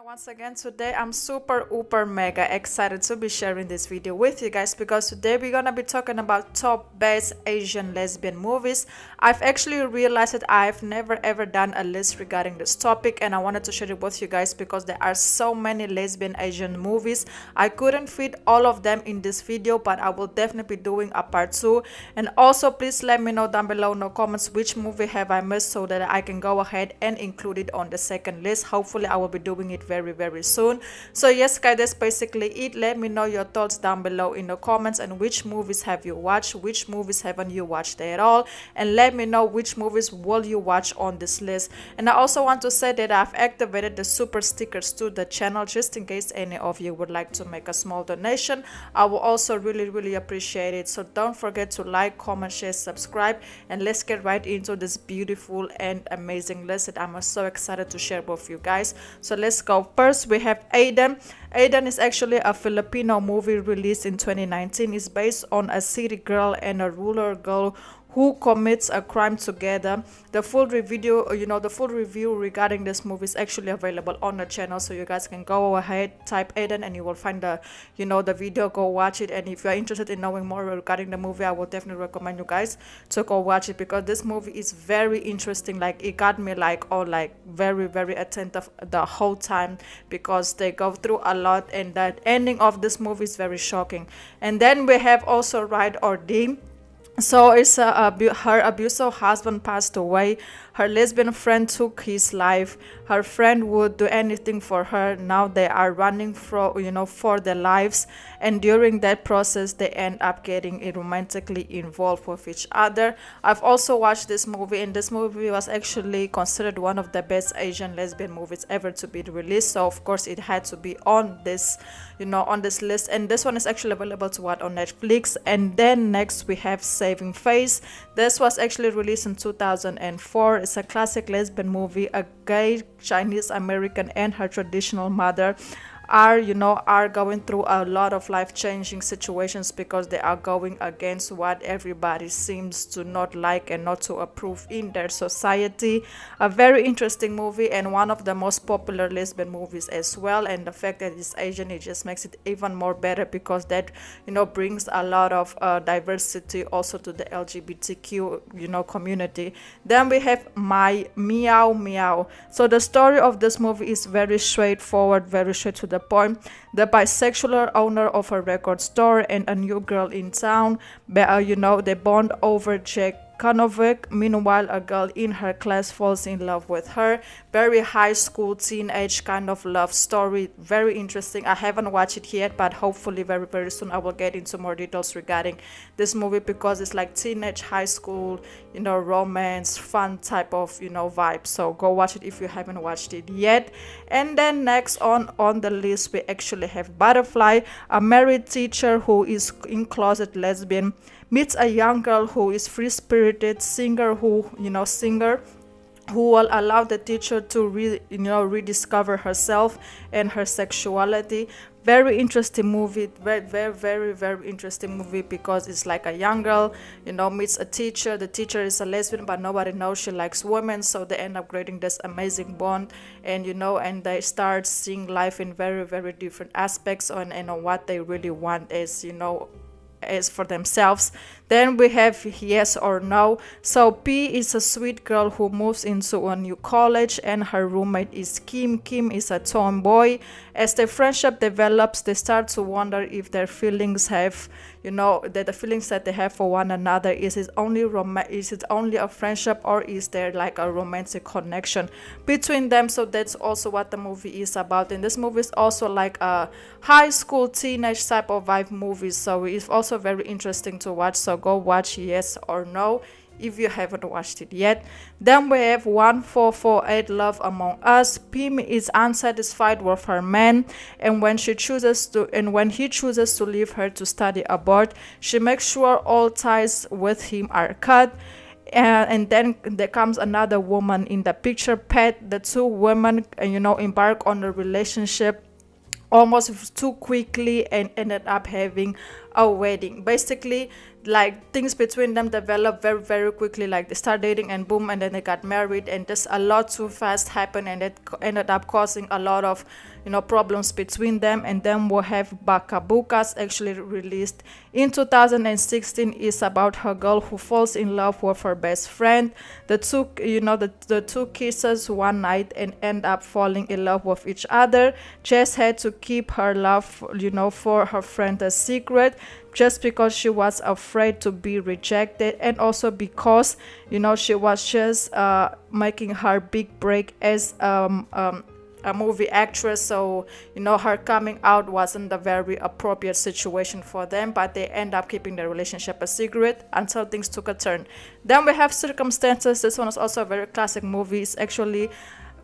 Once again, today I'm super uber mega excited to be sharing this video with you guys because today we're gonna be talking about top best Asian lesbian movies. I've actually realized that I've never ever done a list regarding this topic, and I wanted to share it with you guys because there are so many lesbian Asian movies. I couldn't fit all of them in this video, but I will definitely be doing a part 2. And also please let me know down below in the comments which movie have I missed so that I can go ahead and include it on the second list. Hopefully I will be doing it very soon. So yes guys, that's basically it. Let me know your thoughts down below in the comments, and which movies have you watched, which movies haven't you watched at all, and let me know which movies will you watch on this list. And I also want to say that I've activated the super stickers to the channel just in case any of you would like to make a small donation. I will also really appreciate it. So don't forget to like, comment, share, subscribe, and let's get right into this beautiful and amazing list that I'm so excited to share with you guys. So let's go. First we have Aiden. Aiden is actually a Filipino movie released in 2019. It's based on a city girl and a rural girl who commits a crime together. The full review regarding this movie is actually available on the channel, so you guys can go ahead, type Aiden, and you will find the the video. Go watch it, and if you're interested in knowing more regarding the movie, I would definitely recommend you guys to go watch it because this movie is very interesting. Like, it got me very attentive the whole time because they go through a lot, and that ending of this movie is very shocking. And then we have also Ride or Die. So it's her abusive husband passed away. Her lesbian friend took his life. Her friend would do anything for her. Now they are running for their lives, and during that process they end up getting romantically involved with each other. I've also watched this movie, and this movie was actually considered one of the best Asian lesbian movies ever to be released. So of course it had to be on this on this list, and this one is actually available to watch on Netflix. And then next we have Saving Face. This was actually released in 2004. It's a classic lesbian movie. A gay Chinese American and her traditional mother are going through a lot of life-changing situations because they are going against what everybody seems to not like and not to approve in their society. A very interesting movie, and one of the most popular lesbian movies as well. And the fact that it's Asian, it just makes it even more better because that brings a lot of diversity also to the LGBTQ community. Then we have My Meow Meow. So the story of this movie is very straightforward, very straight to the point. The bisexual owner of a record store and a new girl in town, they bond over Jack Konovic. Meanwhile, a girl in her class falls in love with her. Very high school teenage kind of love story. Very interesting. I haven't watched it yet, but hopefully very soon I will get into more details regarding this movie because it's like teenage high school romance fun type of vibe. So go watch it if you haven't watched it yet. And then next on the list we actually have Butterfly. A married teacher who is in closet lesbian meets a young girl who is free-spirited singer who will allow the teacher to rediscover herself and her sexuality. Very interesting movie. Very interesting movie because it's like a young girl meets a teacher. The teacher is a lesbian, but nobody knows she likes women, so they end up creating this amazing bond, and and they start seeing life in very different aspects and what they really want is for themselves. Then we have Yes or No. So P is a sweet girl who moves into a new college, and her roommate is Kim. Kim is a tomboy. As their friendship develops, they start to wonder if their feelings have that the feelings that they have for one another, is it only a friendship, or is there like a romantic connection between them? So that's also what the movie is about. And this movie is also like a high school teenage type of vibe movie, so it's also very interesting to watch. So go watch Yes or No if you haven't watched it yet. Then we have 1448 Love Among Us. Pim is unsatisfied with her man, and when he chooses to leave her to study abroad, she makes sure all ties with him are cut. And then there comes another woman in the picture, Pat. The two women embark on a relationship almost too quickly and ended up having a wedding. Basically, like things between them developed very very quickly, like they start dating and boom, and then they got married, and just a lot too fast happened, and it ended up causing a lot of problems between them. And then we'll have Bakabukas, actually released in 2016. Is about her girl who falls in love with her best friend. The two the two kisses one night and end up falling in love with each other. Jess had to keep her love for her friend a secret, just because she was afraid to be rejected, and also because she was just making her big break as a movie actress. So her coming out wasn't a very appropriate situation for them, but they end up keeping their relationship a secret until things took a turn. Then we have Circumstances. This one is also a very classic movie. It's actually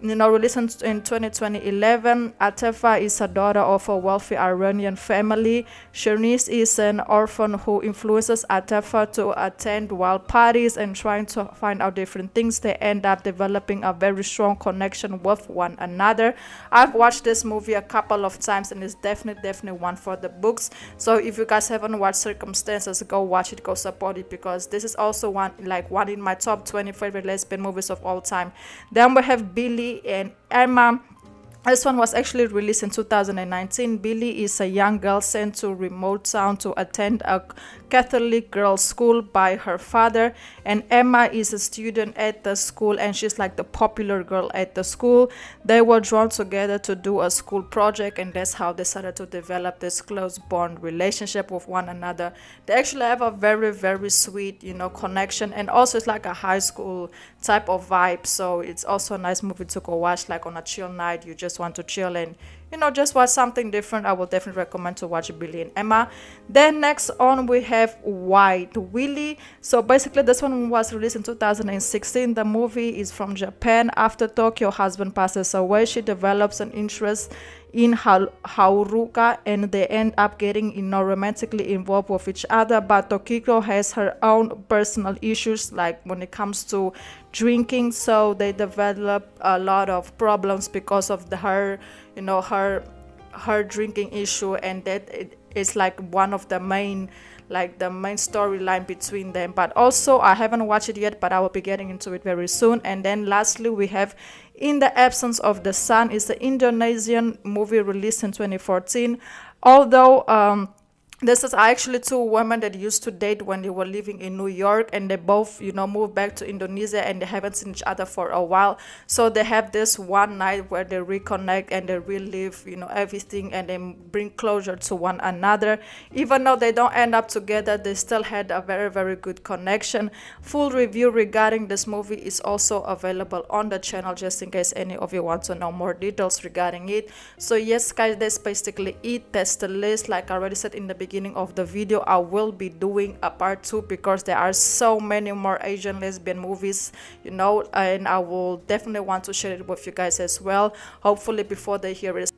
released in 2011. Atefa is a daughter of a wealthy Iranian family. Shanice is an orphan who influences Atefa to attend wild parties and trying to find out different things. They end up developing a very strong connection with one another. I've watched this movie a couple of times, and it's definitely one for the books. So if you guys haven't watched Circumstances, go watch it, go support it, because this is also one in my top 20 favorite lesbian movies of all time. Then we have Billy and Emma. This one was actually released in 2019. Billy is a young girl sent to a remote town to attend a Catholic girls' school by her father, and Emma is a student at the school, and she's like the popular girl at the school. They were drawn together to do a school project, and that's how they started to develop this close bond relationship with one another. They actually have a very very sweet connection, and also it's like a high school type of vibe. So it's also a nice movie to go watch, like on a chill night. You just want to chill and just watch something different. I will definitely recommend to watch Billy and Emma. Then next on we have White Willy. So basically this one was released in 2016. The movie is from Japan. After Tokyo's husband passes away, she develops an interest in Haruka, and they end up getting romantically involved with each other. But Tokiko has her own personal issues, like when it comes to drinking, so they develop a lot of problems because of her drinking issue, and that is like one of the main storyline between them. But also I haven't watched it yet, but I will be getting into it very soon. And then lastly we have In the Absence of the Sun. Is the Indonesian movie released in 2014. Although this is actually two women that used to date when they were living in New York, and they both moved back to Indonesia, and they haven't seen each other for a while. So they have this one night where they reconnect and they relive everything, and they bring closure to one another. Even though they don't end up together, they still had a very very good connection. Full review regarding this movie is also available on the channel, just in case any of you want to know more details regarding it. So yes guys, that's basically it. That's the list. Like I already said in the beginning of the video, I will be doing a part 2 because there are so many more Asian lesbian movies, and I will definitely want to share it with you guys as well, hopefully before the year is